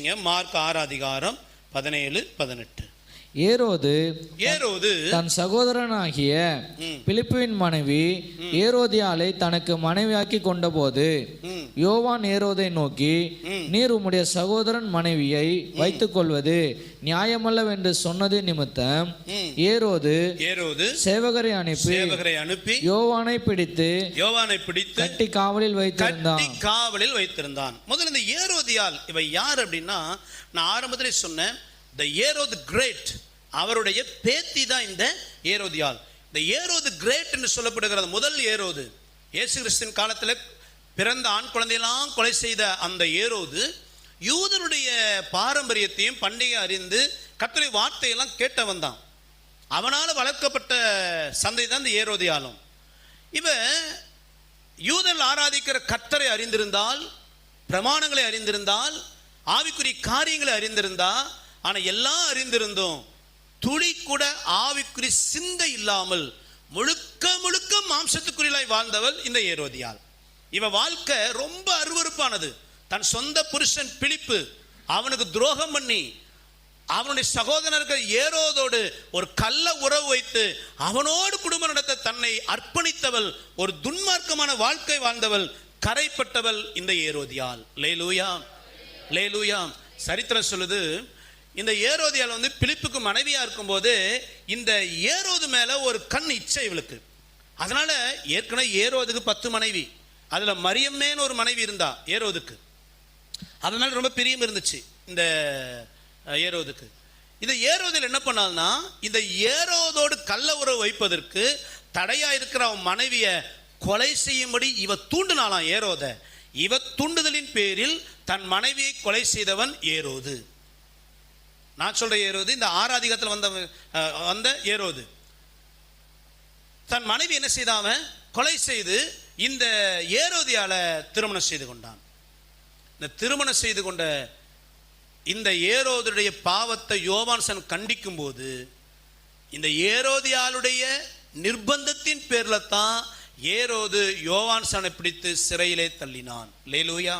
வாசிங்க. மார்க் 6 அதிகாரம் 17-18. ஏரோது தன் சகோதரனாகிய பிலிப்புவின் மனைவி ஏரோதியாளை தனக்கு மனைவியாக்கி கொண்டபோது யோவான் ஏரோதை நோக்கி, நீர் உம்முடைய சகோதரன் மனைவியை வைத்துக் கொள்வது நியாயமல்லவென்று சொன்னது நிமித்தம் ஏரோது சேவகரை அனுப்பி யோவானை பிடித்து கட்டி காவலில் வைத்திருந்தான். முதல்ல இந்த ஏரோதியாள் இவை யார் அப்படின்னா, நான் ஆரம்பத்திலே சொன்னேன், the ஏரோது கிரேட், அவருடைய பேத்தி தான் இந்த ஏரோதியாள். இந்த ஏரோது கிரேட் என்று சொல்லப்படுகிறது முதல் ஏரோது. இயேசு கிறிஸ்துவின் காலத்தில் பிறந்த ஆண் குழந்தையெல்லாம் கொலை செய்த அந்த ஏரோது யூதனுடைய பாரம்பரியத்தையும் பண்டிகை அறிந்து கர்த்தருடைய வார்த்தையெல்லாம் கேட்டவன் தான். அவனால் வளர்க்கப்பட்ட சந்தை தான் இந்த ஏரோதியாளும். இவன் யூதர்கள் ஆராதிக்கிற கர்த்தரை அறிந்திருந்தால், பிரமாணங்களை அறிந்திருந்தால், ஆவிக்குரிய காரியங்களை அறிந்திருந்தா, ஆனால் எல்லாம் அறிந்திருந்தோம் துளி கூட ஆவிக்குரிய சிந்தை இல்லாமல் முழுக்க முழுக்க மாம்சத்துக்குரியலாய் வாழ்ந்தவள் இந்த ஏரோதியாள். இவ வாழ்க்கை ரொம்ப அருவருப்பானது. தன் சொந்த புருஷன் பிலிப்பு அவனுக்கு துரோகம் பண்ணி அவனுடைய சகோதரர்கள் ஏரோதோடு ஒரு கள்ள உறவு வைத்து அவனோடு குடும்பம் நடத்த தன்னை அர்ப்பணித்தவள், ஒரு துன்மார்க்கமான வாழ்க்கை வாழ்ந்தவள், கரைப்பட்டவள் இந்த ஏரோதியாள். லேலூயா, லேலூயா. சரித்திரம் சொல்லுது, இந்த ஏரோதியாள் பிலிப்புக்கு மனைவியா இருக்கும்போது இந்த ஏரோது மேல ஒரு கண் இச்சை இவளுக்கு. அதனால ஏற்கனவே ஏரோதுக்கு 10 மனைவி, அதுல மரியம்மேன்னு ஒரு மனைவி இருந்தா ஏரோதுக்கு. அதனால ரொம்ப பிரியம் இருந்துச்சு இந்த ஏரோதுக்கு. இந்த ஏரோதில் என்ன பண்ணால்னா, இந்த ஏரோதோடு கள்ள உறவு வைப்பதற்கு தடையா இருக்கிற அவன் மனைவியை கொலை செய்யும்படி இவ தூண்டினாலாம் ஏரோத. இவ தூண்டுதலின் பேரில் தன் மனைவியை கொலை செய்தவன் ஏரோது. நான் சொல்ற ஏரோது இந்த 6 அதிகாரத்தில் வந்த ஏரோது. தன் மனைவி என்ன செய்தான்? கொலை செய்து இந்த ஏரோதியால திருமணம் செய்து கொண்டான். இந்த திருமணம் செய்து கொண்ட இந்த ஏரோதுடைய பாவத்தை யோவான் கண்டிக்கும் போது இந்த ஏரோதியாளுடைய நிர்பந்தத்தின் பேர்ல தான் ஏரோது யோவான் பிடித்து சிறையிலே தள்ளினான். லேலூயா,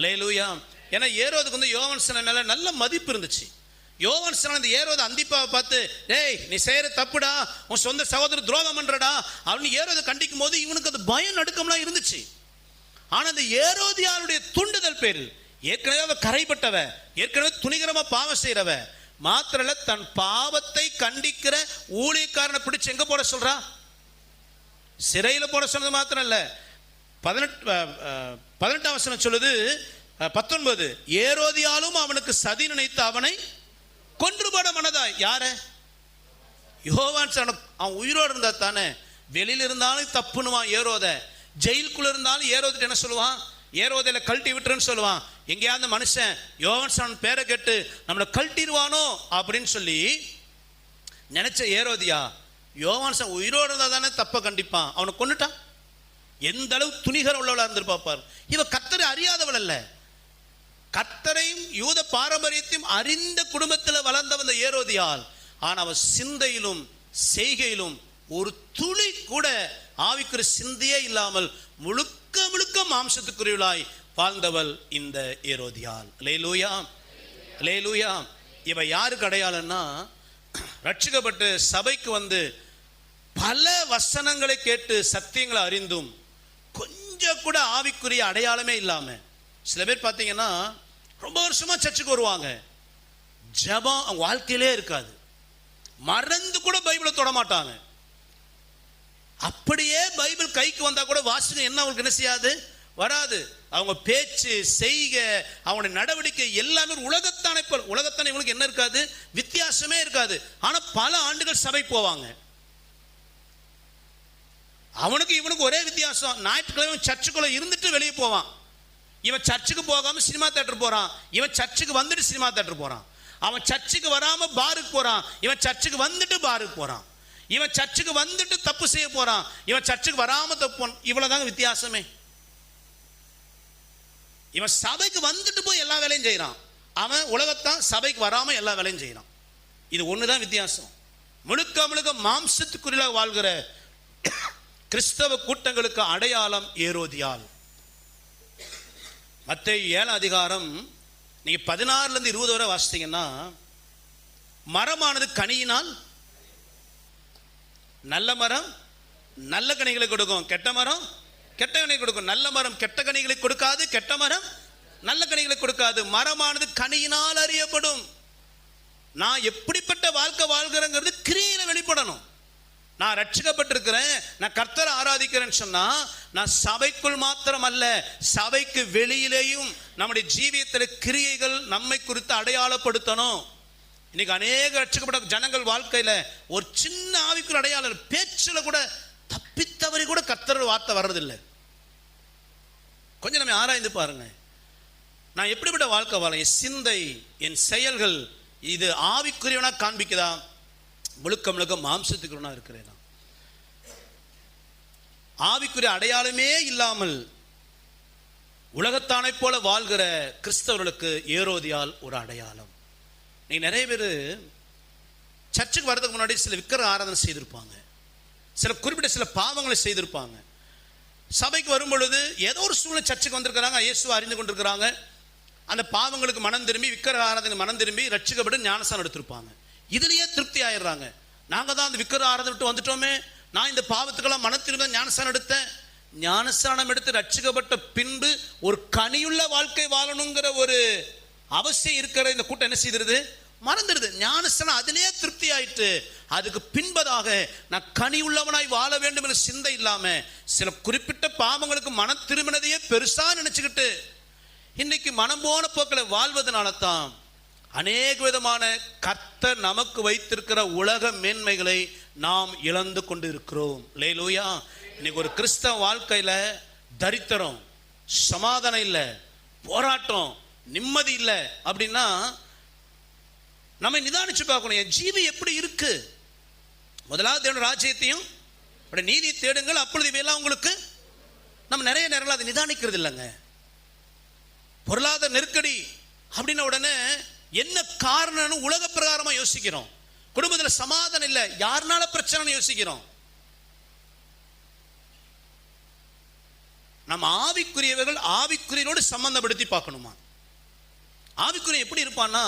லேலூயா. ஏன்னா ஏரோதுக்கு யோவான் மேல நல்ல மதிப்பு இருந்துச்சு. யோவான் இந்த ஏரோது அந்திப்பாவை பார்த்து, டேய் நீ செய்யற தப்புடா, உன் சொந்த சகோதரர் துரோகம் பண்றடா அப்படின்னு ஏரோது கண்டிக்கும் போது இவனுக்கு அது பயம் நடுக்கம்லாம் இருந்துச்சு. ஆனா இந்த ஏரோதியாளுடைய தூண்டுதல் பேரில் ஏற்கனவே அவ கரைப்பட்டவ, ஏற்கனவே துணிகரமா பாவம் செய்யறவ, மாத்திரல தன் பாவத்தை கண்டிக்கிற ஊழியக்காரனை பிடிச்சு எங்க போட சொல்றா? சிறையில் போட சொன்னது மாத்திரம் இல்ல. 18ஆம் வசனம் சொல்லுது, 19, ஏரோதியாலும் அவனுக்கு சதி நினைத்து அவனை கொன்றுபட மனதாய். யார? யோவான். அவன் உயிரோடு இருந்தா தானே, வெளியில இருந்தாலும் தப்புனுவான் ஏரோத, ஜெயிலுக்குள்ள இருந்தாலும் ஏரோதிட்டு என்ன சொல்லுவான்? ஏரோதையில கழட்டி விட்டுருன்னு சொல்லுவான். எங்கேயாவது மனுஷன் யோவான் பேரை கேட்டு நம்மளை கழட்டிடுவானோ அப்படின்னு சொல்லி நினைச்ச ஏரோதியா, யோவான் உயிரோடு இருந்தா தானே தப்ப கண்டிப்பான், அவனை கொண்டுட்டான். எந்த அளவு துணிகரம் உள்ளவளா இருந்திருப்பார். இவ கர்த்தரை அறியாதவள் அல்ல, கர்த்தரையும் யூத பாரம்பரியத்தையும் அறிந்த குடும்பத்தில் வளர்ந்த வந்த ஏரோதியாள். ஆனா அவ சிந்தையிலும் செய்கையிலும் ஒரு துளி கூட ஆவிக்குரிய சிந்தையே இல்லாமல் முழுக்க முழுக்க மாம்சத்துக்குரியவளாய் வாழ்ந்தவள் இந்த ஏரோதியாள். லேலூயா, லேலூயா. இவ யாருக்கு அடையாளம்னா, ரட்சிக்கப்பட்டு சபைக்கு பல வசனங்களை கேட்டு சத்தியங்களை அறிந்தும் கொஞ்சம் கூட ஆவிக்குரிய அடையாளமே இல்லாம, சில பேர் பார்த்தீங்கன்னா ரொம்ப வருஷமா சர்ச்சுக்கு வருவாங்க, ஜெபம் அவங்க வாழ்க்கையிலே இருக்காது, மறந்து கூட பைபிளை தொட மாட்டாங்க. அப்படியே பைபிள் கைக்கு வந்தா கூட வாசகம் என்ன அவங்களுக்கு என்ன செய்யாது? வராது. அவங்க பேச்சு, செய்கை, அவங்களுடைய நடவடிக்கை எல்லாமே உலகத்தானே இவங்களுக்கு என்ன இருக்காது? வித்தியாசமே இருக்காது. ஆனா பல ஆண்டுகள் சபை போவாங்க. அவனுக்கு இவனுக்கு ஒரே வித்தியாசம், ஞாயிற்றுக்கிழமை சர்ச்சுக்குள்ள இருந்துட்டு வெளியே போவான். இவன் சர்ச்சுக்கு போகாம சினிமா தியேட்டர் போறான், இவன் சர்ச்சுக்கு வந்துட்டு சினிமா தியேட்டர் போறான். அவன் சர்ச்சுக்கு வராம பாருக்கு போறான், இவன் சர்ச்சுக்கு வந்துட்டு பாருக்கு போறான். இவன் சர்ச்சுக்கு வந்துட்டு தப்பு செய்ய போறான், இவன் சர்ச்சுக்கு வராம தப்பு. இவ்வளவுதாங்க வித்தியாசமே. இவன் சபைக்கு வந்துட்டு போய் எல்லா வேலையும் செய்யறான், அவன் உலகத்தான் சபைக்கு வராம எல்லா வேலையும் செய்யறான். இது ஒண்ணுதான் வித்தியாசம். முழுக்க முழுக்க மாம்சத்துக்குரிய வாழ்கிற கிறிஸ்தவ கூட்டங்களுக்கு அடையாளம் ஏரோதியாள். மத்தேயு 7 அதிகாரம் நீங்க 16 20 வரை வாசித்தீங்கன்னா, மரமானது கனியினால், நல்ல மரம் நல்ல கனிகளை கொடுக்கும், கெட்ட மரம் கெட்ட கனிகளை கொடுக்கும். நல்ல மரம் கெட்ட கனிகளை கொடுக்காது, கெட்ட மரம் நல்ல கனிகளை கொடுக்காது. மரமானது கனியினால் அறியப்படும். நான் எப்படிப்பட்ட வாழ்க்கை வாழ்கிறேங்கிறது கிரியையில வெளிப்படணும். நான் ரட்சிக்கப்பட்டிருக்கிறேன், நான் கர்த்தரை ஆராதிக்கிறேன்னு சொன்னா, நான் சபைக்குள் மாத்திரம் அல்ல, சபைக்கு வெளியிலேயும் நம்முடைய ஜீவியத்தில் கிரியைகள் நம்மை குறித்து அடையாளப்படுத்தணும். இன்னைக்கு அநேக ரட்சிக்கப்பட்ட ஜனங்கள் வாழ்க்கையில ஒரு சின்ன ஆவிக்குள் அடையாளம், பேச்சுல கூட தப்பித்தவரை கூட கர்த்தர் வார்த்தை வர்றதில்லை. கொஞ்சம் நம்ம ஆராய்ந்து பாருங்க, நான் எப்படிப்பட்ட வாழ்க்கை வாழ, என் சிந்தை என் செயல்கள் இது ஆவிக்குரியவனா காண்பிக்குதா, முழுக்க முழுக்க மாம்சத்துக்குரியவனா இருக்கிறேன். ஆவிக்குரிய அடையாளமே இல்லாமல் உலகத்தானை போல வாழ்கிற கிறிஸ்தவர்களுக்கு ஏரோதியால் ஒரு அடையாளம். நீ நிறைய பேர் சர்ச்சுக்கு வர்றதுக்கு முன்னாடி சில விக்கிரக ஆராதனை செய்திருப்பாங்க, சில குறிப்பிட்ட சில பாவங்களை செய்திருப்பாங்க. சபைக்கு வரும் பொழுது ஏதோ ஒரு சூழ்நிலை சர்ச்சுக்கு வந்திருக்கிறாங்க, இயேசுவை அறிந்து கொண்டிருக்கிறாங்க, அந்த பாவங்களுக்கு மனம் திரும்பி, விக்கிரக ஆராதனை மனம் திரும்பி ரட்சிக்கப்பட்டு ஞானஸ்தானம் எடுத்திருப்பாங்க. இதுலயே திருப்தி ஆயிடுறாங்க. நாங்க தான் அந்த விக்கிரக ஆராதனை விட்டு வந்துட்டோமே, நான் இந்த பாவத்துக்கெல்லாம் மனம் திரும்ப ஞானஸ்தானம் எடுத்தேன். ஞானஸ்தானம் எடுத்து ரட்சிக்கப்பட்ட பின்பு ஒரு கனியுள்ள வாழ்க்கை வாழணுங்கிற ஒரு அவசியம் இருக்கிற இந்த கூட்டம் என்ன செய்திருது, மறந்துடுது. ஞானஸ்தானம் அதிலேயே திருப்தி ஆயிட்டு, அதுக்கு பின்பதாக நான் கனி உள்ளவனாய் வாழ வேண்டும் என்ற சிந்தை இல்லாம சில குறிப்பிட்ட பாவங்களுக்கு மன திரும்பினதையே பெருசா நினைச்சுக்கிட்டு இன்னைக்கு மனம் போன போக்கில் வாழ்வதனால தான் அநேக விதமான கர்த்தர் நமக்கு வைத்திருக்கிற உலக மேன்மைகளை நாம் இழந்து கொண்டு இருக்கிறோம். அல்லேலூயா. இன்னைக்கு ஒரு கிறிஸ்தவ வாழ்க்கையில தரித்திரம், சமாதானம் இல்லை, போராட்டம், நிம்மதி இல்லை அப்படின்னா நம்ம நிதானிச்சு பார்க்கணும், என் ஜீவி எப்படி இருக்கு. முதலாவது தேவனுடைய ராஜ்யத்தையும் நீதியை தேடுங்கள், அப்பொழுது இவையெல்லாம் உங்களுக்கு. நம்ம நிறைய நேரங்கள் அதை நிதானிக்கிறது இல்லைங்க. பொருளாதார நெருக்கடி அப்படின்ன உடனே என்ன காரணம்னு உலக பிரகாரமா யோசிக்கிறோம். குடும்பத்தில் சமாதானம் இல்லை, யாருனால பிரச்சனை யோசிக்கிறோம். நம்ம ஆவிக்குரியவர்கள் ஆவிக்குரியனோடு சம்பந்தப்படுத்தி பார்க்கணுமா. ஆவிக்குரிய எப்படி இருப்பான்னா,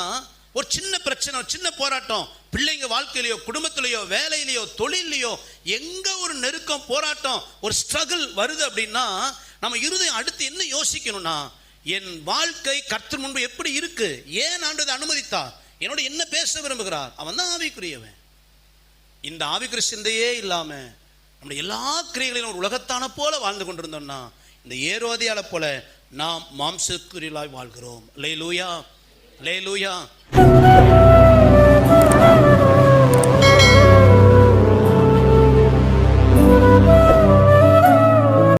ஒரு சின்ன பிரச்சனை, சின்ன போராட்டம், பிள்ளைங்க வாழ்க்கையிலையோ குடும்பத்திலேயோ வேலையிலையோ தொழிலையோ எங்க ஒரு நெருக்கம் போராட்டம் ஒரு ஸ்ட்ரகிள் வருது அப்படின்னா நம்ம இருதயம் அடுத்து என்ன யோசிக்கணும்னா, என் வாழ்க்கை கர்த்தர் முன்பு எப்படி இருக்கு, ஏன் ஆண்டவர் அனுமதித்தார், என்னோட என்ன பேச விரும்புகிறார், அவன் தான் ஆவிக்குரியவன். இந்த ஆவிக்குரிய சிந்தையே இல்லாம நம்முடைய எல்லா கிரியைகளிலும் ஒரு உலகத்தான போல வாழ்ந்து கொண்டிருந்தோம்னா இந்த ஏரோதியால போல நாம் மாம்சக்குரியலாய் வாழ்கிறோம். அல்லேலூயா, அல்லேலூயா.